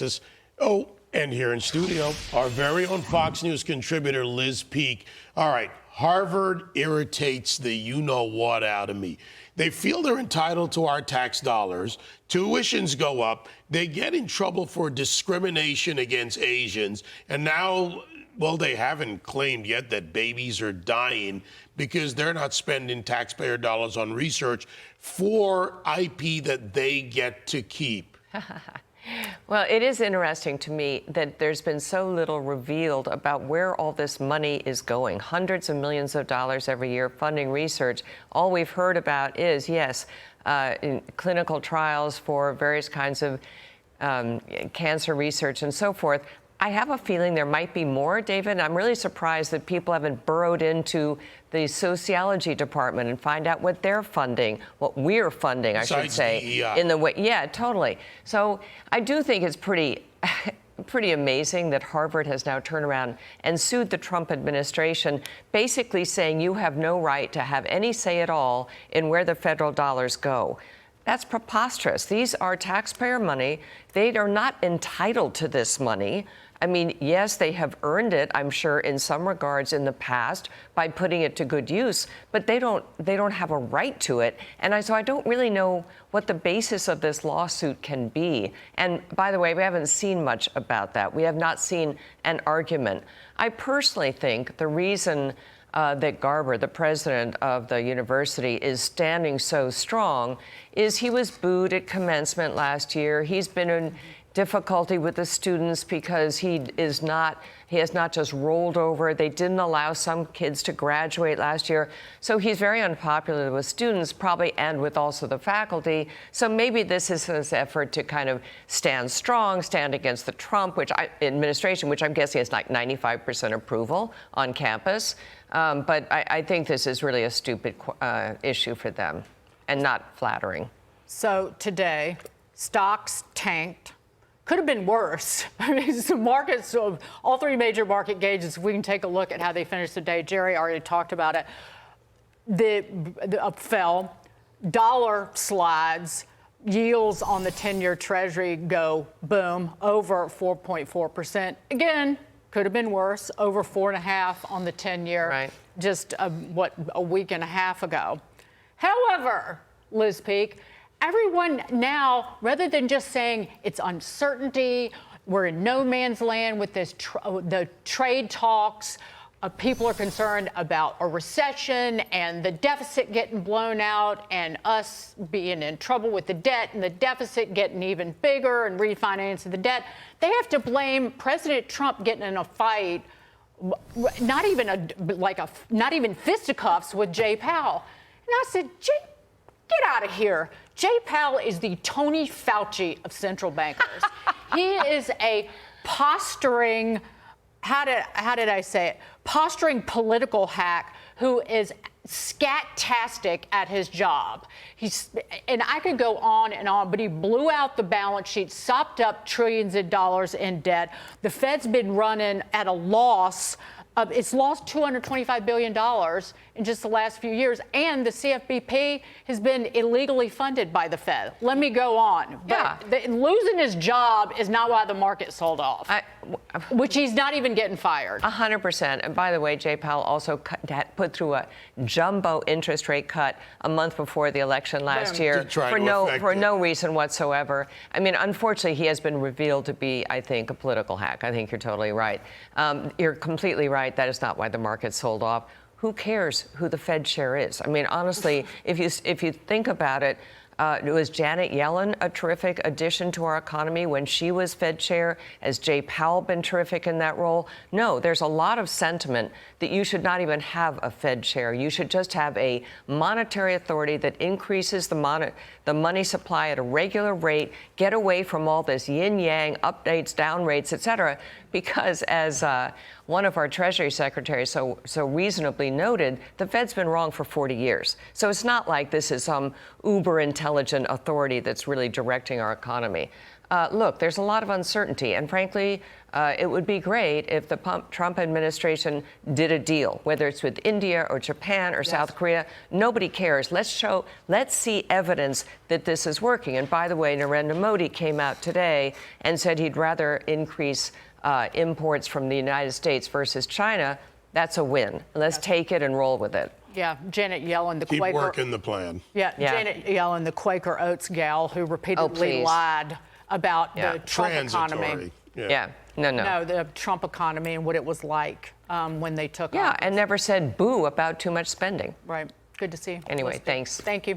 this. Oh, and here in studio, our very own Fox News contributor, Liz Peek. All right, Harvard irritates the you-know-what out of me. They feel they're entitled to our tax dollars. Tuitions go up. They get in trouble for discrimination against Asians. And now, well, they haven't claimed yet that babies are dying because they're not spending taxpayer dollars on research for IP that they get to keep. Well, it is interesting to me that there's been so little revealed about where all this money is going. Hundreds of millions of dollars every year funding research. All we've heard about is, yes, in clinical trials for various kinds of cancer research and so forth. I have a feeling there might be more, David. I'm really surprised that people haven't burrowed into the sociology department and find out what they're funding, what we're funding, I should say, in the way. Yeah, totally. So I do think it's pretty amazing that Harvard has now turned around and sued the Trump administration, basically saying you have no right to have any say at all in where the federal dollars go. That's preposterous. These are taxpayer money. They are not entitled to this money. I mean, yes, they have earned it, I'm sure, in some regards in the past by putting it to good use, but they don't have a right to it. And so I don't really know what the basis of this lawsuit can be. And by the way, we haven't seen much about that. We have not seen an argument. I personally think the reason that Garber, the president of the university, is standing so strong is he was booed at commencement last year. He's been in difficulty with the students because he has not just rolled over. They didn't allow some kids to graduate last year. So he's very unpopular with students, probably, and with also the faculty. So maybe this is his effort to kind of stand strong, stand against the Trump administration, which I'm guessing has like 95% approval on campus. But I think this is really a stupid issue for them and not flattering. So today, stocks tanked. Could have been worse. I mean, the markets, all three major market gauges, if we can take a look at how they finished the day. Jerry already talked about it. The fell. Dollar slides. Yields on the 10-year Treasury go, boom, over 4.4%. Again, could have been worse, over 4.5 on the 10-year, right, just a week and a half ago. However, Liz Peek, everyone now, rather than just saying it's uncertainty, we're in no man's land with this the trade talks, people are concerned about a recession and the deficit getting blown out and us being in trouble with the debt and the deficit getting even bigger and refinancing the debt. They have to blame President Trump getting in a fight, not even fisticuffs with Jay Powell. And I said, Jay, get out of here. Jay Powell is the Tony Fauci of central bankers. He is a posturing, how did I say it? Posturing political hack who is scat-tastic at his job. And I could go on and on, but he blew out the balance sheet, sopped up trillions of dollars in debt. The Fed's been running at a loss. It's lost $225 billion in just the last few years, and the CFPB has been illegally funded by the Fed. Let me go on. But losing his job is not why the market sold off, which he's not even getting fired. 100%. And by the way, Jay Powell also put through a jumbo interest rate cut a month before the election last year for no reason whatsoever. I mean, unfortunately, he has been revealed to be, I think, a political hack. I think you're totally right. You're completely right. That is not why the market sold off. Who cares who the Fed chair is? I mean, honestly, if you think about it, was Janet Yellen a terrific addition to our economy when she was Fed chair? Has Jay Powell been terrific in that role? No, there's a lot of sentiment that you should not even have a Fed chair. You should just have a monetary authority that increases the money supply at a regular rate, get away from all this yin-yang, updates, down rates, et cetera, because as one of our Treasury secretaries so reasonably noted, the Fed's been wrong for 40 years. So it's not like this is some uber intelligent authority that's really directing our economy. look, there's a lot of uncertainty, and frankly, it would be great if the Trump administration did a deal, whether it's with India or Japan or South Korea. Nobody cares. Let's see evidence that this is working. And by the way, Narendra Modi came out today and said he'd rather increase imports from the United States versus China. That's a win. Let's take it and roll with it. Yeah, Janet Yellen, the Keep Quaker. working the plan. Yeah, Janet Yellen, the Quaker Oats gal who repeatedly lied about the Trump economy. No, the Trump economy and what it was like when they took office. and never said boo about too much spending. Right. Good to see you. Anyway, thanks. Thank you.